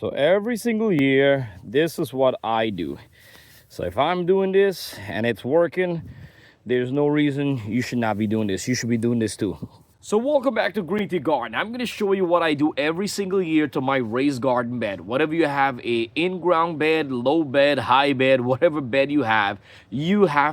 So every single year, this is what I do. So if I'm doing this and it's working, there's no reason you should not be doing this. You should be doing this too. So welcome back to Green Tea Garden. I'm going to show you what I do every single year to my raised garden bed. Whatever you have, a in-ground bed, low bed, high bed, whatever bed you have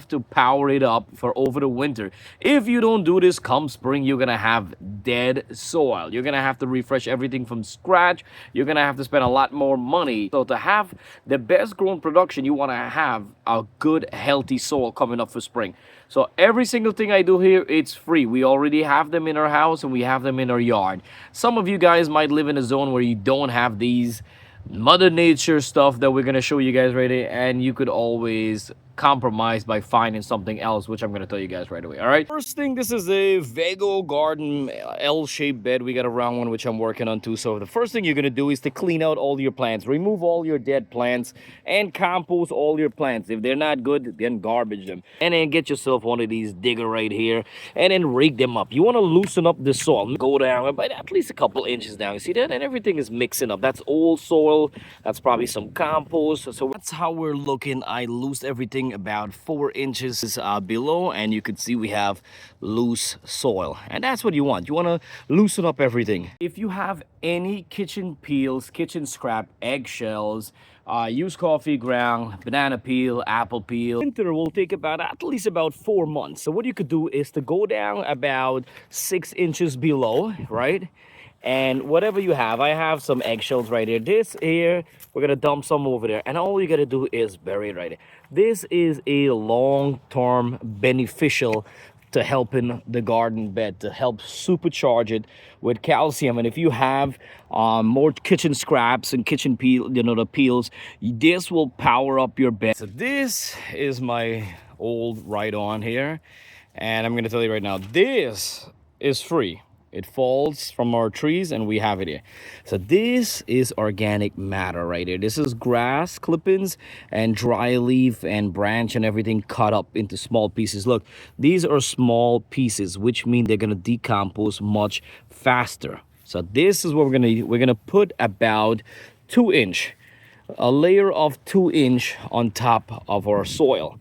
to power it up for over the winter. If you don't do this, come spring, you're going to have dead soil. You're going to have to refresh everything from scratch. You're going to have to spend a lot more money. So to have the best grown production, you want to have a good, healthy soil coming up for spring. So every single thing I do here, it's free. We already have them in our house and we have them in our yard. Some of you guys might live in a zone where you don't have these Mother Nature stuff that we're going to show you guys right here, and you could always compromise by finding something else, which I'm going to tell you guys right away. All right, first thing, this is a Vago garden L-shaped bed. We got a round one which I'm working on too. So the first thing you're going to do is to clean out all your plants, remove all your dead plants, and compost all your plants. If they're not good, then garbage them, and then get yourself one of these digger right here and then rake them up. You want to loosen up the soil, go down by at least a couple inches down. You see that? And everything is mixing up. That's old soil, that's probably some compost. So that's how we're looking. I loosed everything about 4 inches below, and you can see we have loose soil, and that's what you want. You want to loosen up everything. If you have any kitchen peels, kitchen scrap, eggshells, used coffee ground, banana peel, apple peel, winter will take about at least about 4 months. So what you could do is to go down about 6 inches below, right? And whatever you have, I have some eggshells right here. This here, we're gonna dump some over there, and all you gotta do is bury it right here. This is a long-term beneficial to helping the garden bed, to help supercharge it with calcium. And if you have more kitchen scraps and kitchen peel, the peels, this will power up your bed. So this is my old ride-on here, and I'm gonna tell you right now, this is free. It falls from our trees and we have it here. So this is organic matter right here. This is grass clippings and dry leaf and branch and everything cut up into small pieces. Look, these are small pieces, which mean they're gonna decompose much faster. So this is what we're gonna put about 2 inch, a layer of 2 inch on top of our soil,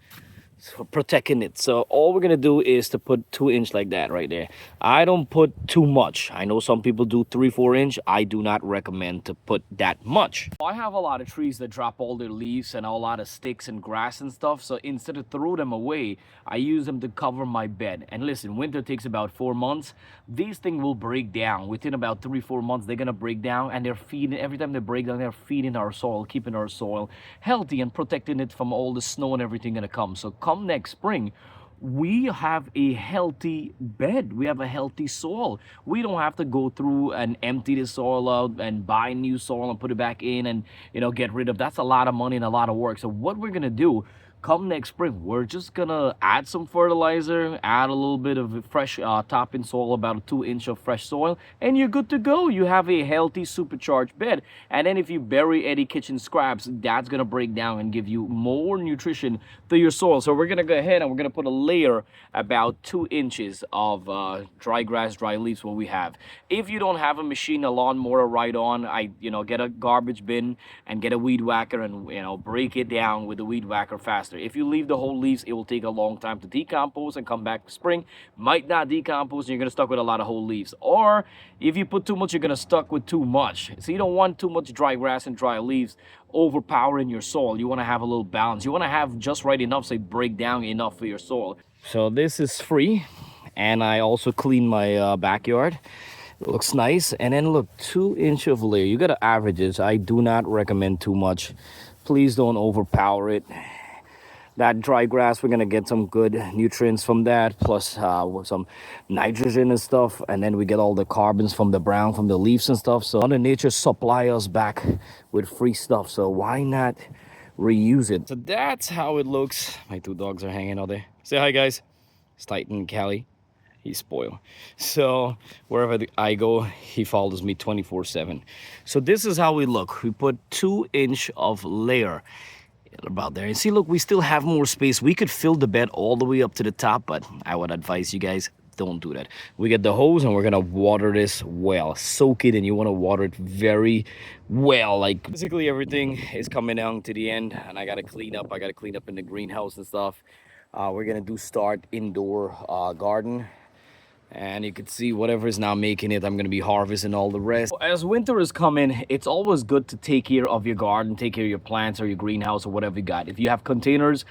protecting it. So all we're gonna do is to put 2 inch like that right there. I don't put too much. I know some people do 3-4 inch. I do not recommend to put that much. I have a lot of trees that drop all their leaves and a lot of sticks and grass and stuff, so instead of throw them away, I use them to cover my bed. And listen, winter takes about 4 months. These things will break down within about 3-4 months. They're gonna break down, and they're feeding, every time they break down, they're feeding our soil, keeping our soil healthy and protecting it from all the snow and everything gonna come. So come next spring, we have a healthy bed, we have a healthy soil. We don't have to go through and empty the soil out and buy new soil and put it back in and get rid of. That's a lot of money and a lot of work. So what we're gonna do come next spring, we're just gonna add some fertilizer, add a little bit of fresh topping soil, about 2 inch of fresh soil, and you're good to go. You have a healthy supercharged bed. And then if you bury any kitchen scraps, that's gonna break down and give you more nutrition to your soil. So we're gonna go ahead and we're gonna put a layer about 2 inches of dry grass, dry leaves, what we have. If you don't have a machine, a lawnmower right on, get a garbage bin and get a weed whacker and break it down with the weed whacker faster. If you leave the whole leaves, it will take a long time to decompose and come back spring. Might not decompose and you're gonna stuck with a lot of whole leaves. Or if you put too much, you're gonna stuck with too much. So you don't want too much dry grass and dry leaves overpowering your soil. You want to have a little balance. You want to have just right enough so it break down enough for your soil. So this is free, and I also clean my backyard. It looks nice. And then look, 2 inch of layer. You gotta average this. I do not recommend too much. Please don't overpower it. That dry grass, we're gonna get some good nutrients from that, plus some nitrogen and stuff, and then we get all the carbons from the brown from the leaves and stuff. So Mother Nature supply us back with free stuff, so why not reuse it? So that's how it looks. My 2 dogs are hanging out there. Say hi, guys. It's Titan and Callie. He's spoiled. So wherever I go, he follows me 24/7. So this is how we look. We put 2 inch of layer about there, and see, look, we still have more space. We could fill the bed all the way up to the top, but I would advise you guys don't do that. We get the hose and we're gonna water this well, soak it, and you want to water it very well. Like basically everything is coming down to the end, and I gotta clean up. I gotta clean up in the greenhouse and stuff. We're gonna do start indoor garden, and you can see whatever is now making it, I'm going to be harvesting all the rest. As winter is coming, it's always good to take care of your garden, take care of your plants or your greenhouse or whatever you got. If you have containers,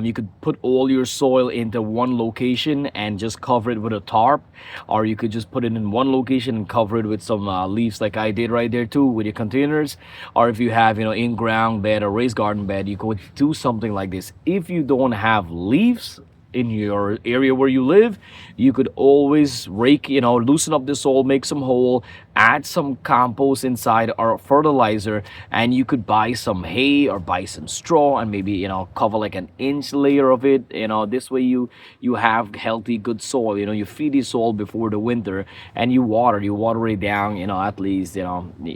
you could put all your soil into one location and just cover it with a tarp, or you could just put it in one location and cover it with some leaves like I did right there too with your containers. Or if you have, in-ground bed or raised garden bed, you could do something like this. If you don't have leaves in your area where you live, you could always rake, loosen up the soil, make some hole, add some compost inside or fertilizer, and you could buy some hay or buy some straw and maybe cover like an inch layer of it. This way you have healthy good soil. You feed the soil before the winter, and you water it down, at least.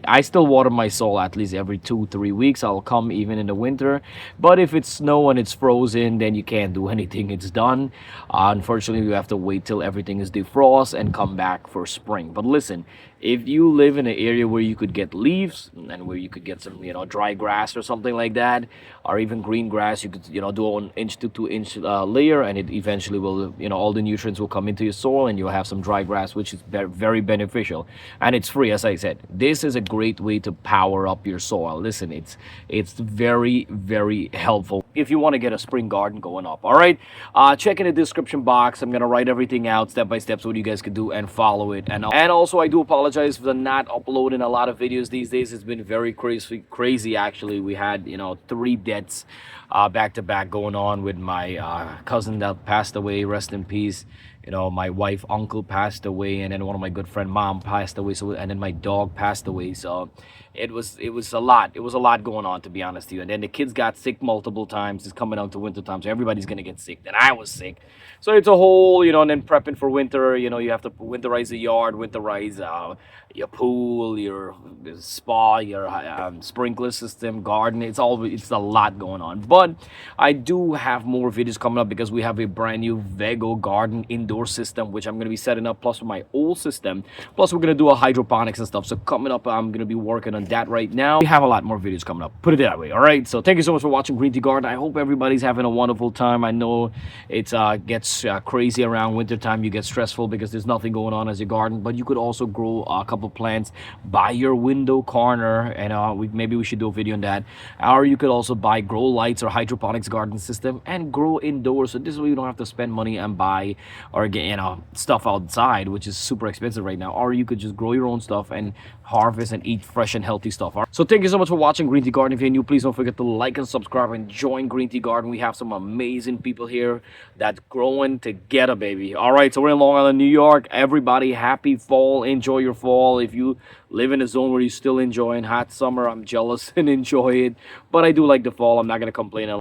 I still water my soil at least every 2-3 weeks. I'll come even in the winter, but if it's snow and it's frozen, then you can't do anything. It's done. Unfortunately, you have to wait till everything is defrost and come back for spring. But listen, if you live in an area where you could get leaves and where you could get some dry grass or something like that, or even green grass, you could do an inch to 2 inch layer, and it eventually will, all the nutrients will come into your soil, and you'll have some dry grass, which is very beneficial, and it's free. As I said, this is a great way to power up your soil. Listen, it's very helpful if you want to get a spring garden going up. All right, check in the description box. I'm gonna write everything out step by step so what you guys can do and follow it. And also, I do apologize for not uploading a lot of videos these days. It's been very crazy actually. We had 3 deaths back to back going on with my cousin that passed away, rest in peace. My wife uncle passed away, and then one of my good friend mom passed away, and then my dog passed away. So it was a lot going on, to be honest with you. And then the kids got sick multiple times. It's coming out to winter time, so everybody's gonna get sick. Then I was sick, so it's a whole, and then prepping for winter. You have to winterize the yard, winterize your pool, your spa, your sprinkler system, garden. It's a lot going on. But I do have more videos coming up because we have a brand new Vego garden indoor system, which I'm going to be setting up, plus with my old system. Plus we're going to do a hydroponics and stuff. So coming up, I'm going to be working on that right now. We have a lot more videos coming up, put it that way. All right, so thank you so much for watching Green Tea Garden. I hope everybody's having a wonderful time. I know it gets crazy around winter time. You get stressful because there's nothing going on as your garden, but you could also grow a couple plants by your window corner, and maybe we should do a video on that. Or you could also buy grow lights or hydroponics garden system and grow indoors. So this way you don't have to spend money and buy or get stuff outside, which is super expensive right now. Or you could just grow your own stuff and harvest and eat fresh and healthy stuff. All right? So thank you so much for watching Green Tea Garden. If you're new, please don't forget to like and subscribe and join Green Tea Garden. We have some amazing people here that's growing together, baby. All right, so we're in Long Island, New York. Everybody, happy fall. Enjoy your fall. If you live in a zone where you're still enjoying hot summer, I'm jealous and enjoy it. But I do like the fall. I'm not going to complain.